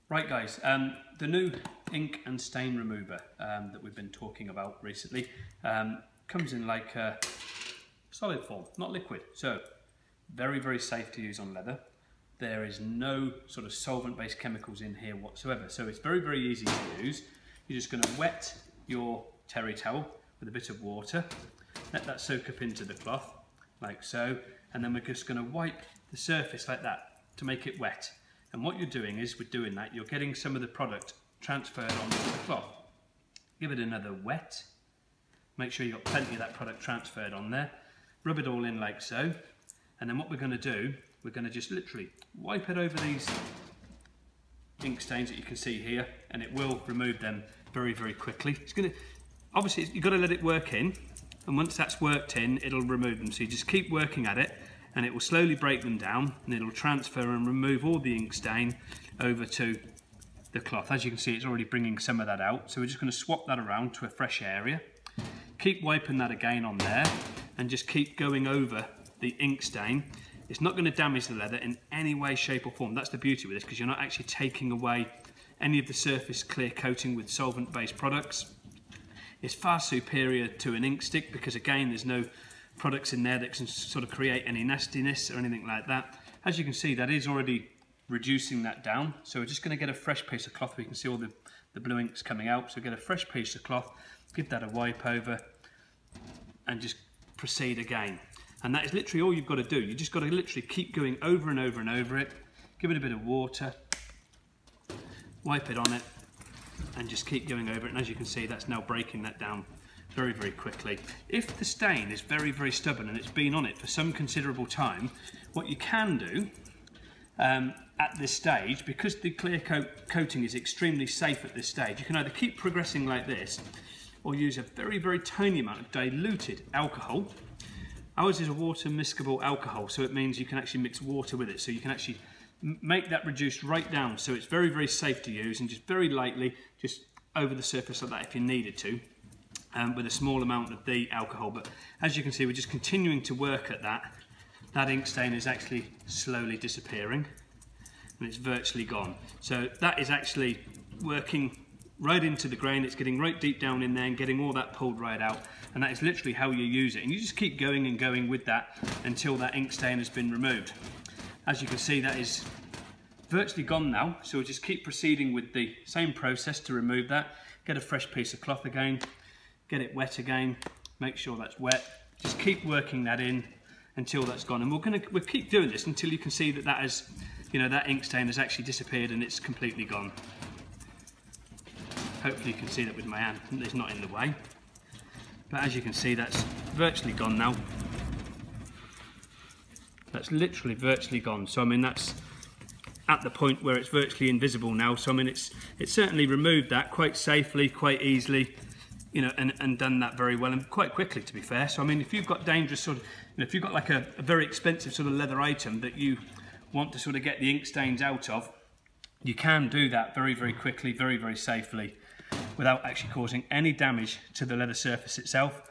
Right guys, the new ink and stain remover that we've been talking about recently comes in like a solid form, not liquid. So very, very safe to use on leather. There is no sort of solvent-based chemicals in here whatsoever. So it's very, very easy to use. You're just going to wet your terry towel with a bit of water, let that soak up into the cloth like so, and then we're just going to wipe the surface like that to make it wet. And what you're doing is, with doing that, you're getting some of the product transferred onto the cloth. Give it another wet. Make sure you've got plenty of that product transferred on there. Rub it all in like so. And then what we're going to do, we're going to just literally wipe it over these ink stains that you can see here, and it will remove them very, very quickly. It's going to, obviously, you've got to let it work in, and once that's worked in, it'll remove them. So you just keep working at it, and it will slowly break them down, and it'll transfer and remove all the ink stain over to the cloth. As you can see, it's already bringing some of that out, so we're just going to swap that around to a fresh area. Keep wiping that again on there, and just keep going over the ink stain. It's not going to damage the leather in any way, shape or form. That's the beauty with this, because you're not actually taking away any of the surface clear coating with solvent-based products. It's far superior to an ink stick, because again, there's no products in there that can sort of create any nastiness or anything like that. As you can see, that is already reducing that down. So we're just going to get a fresh piece of cloth. We can see all the blue inks coming out. So get a fresh piece of cloth, give that a wipe over, and just proceed again. And that is literally all you've got to do. You just got to literally keep going over and over and over it. Give it a bit of water, wipe it on it, and just keep going over it. And as you can see, that's now breaking that down very, very quickly. If the stain is very, very stubborn and it's been on it for some considerable time, what you can do at this stage, because the clear coating is extremely safe at this stage, you can either keep progressing like this or use a very, very tiny amount of diluted alcohol. Ours is a water miscible alcohol, so it means you can actually mix water with it, so you can actually make that reduced right down, so it's very, very safe to use, and just very lightly, just over the surface like that if you needed to. With a small amount of the alcohol. But as you can see, we're just continuing to work at that. That ink stain is actually slowly disappearing, and it's virtually gone. So that is actually working right into the grain. It's getting right deep down in there and getting all that pulled right out, and that is literally how you use it. And you just keep going and going with that until that ink stain has been removed. As you can see, that is virtually gone now, so we'll just keep proceeding with the same process to remove that. Get a fresh piece of cloth again, get it wet again, make sure that's wet, just keep working that in until that's gone. And we'll keep doing this until you can see that that has, you know, that ink stain has actually disappeared and it's completely gone. Hopefully you can see that with my hand, it's not in the way. But as you can see, that's virtually gone now. That's literally virtually gone. So I mean, that's at the point where it's virtually invisible now. So I mean, it's certainly removed that quite safely, quite easily, you know, and done that very well and quite quickly, to be fair. So I mean, if you've got dangerous sort of, you know, if you've got like a very expensive sort of leather item that you want to sort of get the ink stains out of, you can do that very, very quickly, very, very safely, without actually causing any damage to the leather surface itself.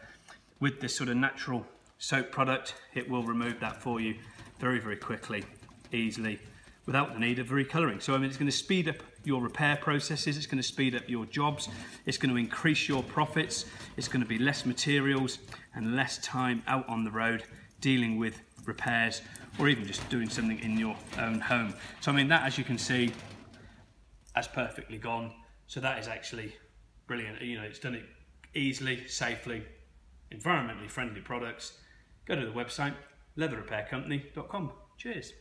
With this sort of natural soap product, it will remove that for you very, very quickly, easily, without the need of recolouring. So I mean, it's going to speed up your repair processes, it's going to speed up your jobs, it's going to increase your profits, it's going to be less materials and less time out on the road dealing with repairs, or even just doing something in your own home. So I mean, that, as you can see, has perfectly gone. So that is actually brilliant. You know, it's done it easily, safely, environmentally friendly products. Go to the website, leatherrepaircompany.com. Cheers.